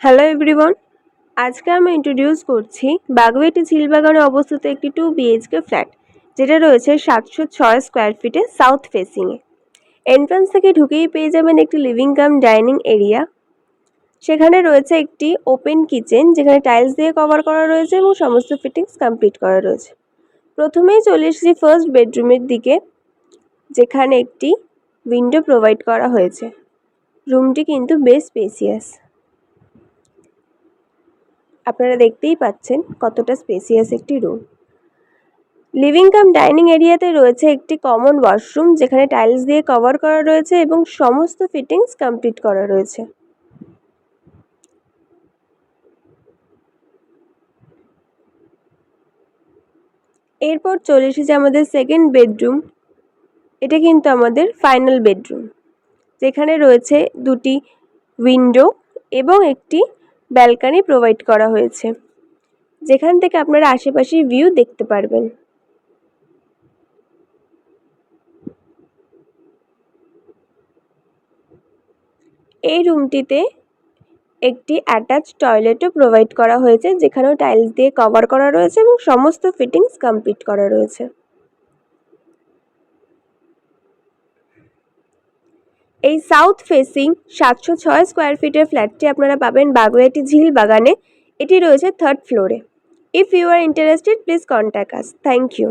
Hello everyone, আজকে আমি introduce করছি বাগুইআটি ঝিলবাগানে অবস্থিত একটি 2 BHK ফ্ল্যাট, যেটা রয়েছে 706 স্কোয়ার ফিটে সাউথ ফেসিংয়ে। এন্ট্রান্স থেকে ঢুকেই পেয়ে যাবেন একটি লিভিং কাম ডাইনিং এরিয়া। সেখানে রয়েছে একটি ওপেন কিচেন, যেখানে টাইলস দিয়ে কভার করা রয়েছে এবং সমস্ত ফিটিংস কমপ্লিট করা রয়েছে। প্রথমেই চলে এসেছি ফার্স্ট বেডরুমের দিকে, যেখানে একটি উইন্ডো প্রোভাইড করা হয়েছে। রুমটি কিন্তু বেশ স্পেসিয়াস। আপনারা দেখতেই পাচ্ছেন কতটা স্পেসিয়াস একটি রুম। লিভিং কাম ডাইনিং এরিয়াতে রয়েছে একটি কমন ওয়াশরুম, যেখানে টাইলস দিয়ে কভার করা রয়েছে এবং সমস্ত ফিটিংস কমপ্লিট করা রয়েছে। এরপর চলে এসেছে আমাদের সেকেন্ড বেডরুম। এটা কিন্তু আমাদের ফাইনাল বেডরুম, যেখানে রয়েছে দুটি উইন্ডো এবং একটি ব্যালকনি প্রোভাইড করা হয়েছে, যেখান থেকে আপনারা আশেপাশের ভিউ দেখতে পারবেন। এই রুমটিতে একটি অ্যাটাচ টয়লেটও প্রোভাইড করা হয়েছে, যেখানেও টাইলস দিয়ে কভার করা রয়েছে এবং সমস্ত ফিটিংস কমপ্লিট করা রয়েছে। এই সাউথ ফেসিং 706 স্কোয়ার ফিটের ফ্ল্যাটটি আপনারা পাবেন বাগুইআটি ঝিলবাগানে। এটি রয়েছে 3rd ফ্লোরে। If you are interested, please contact us. Thank you.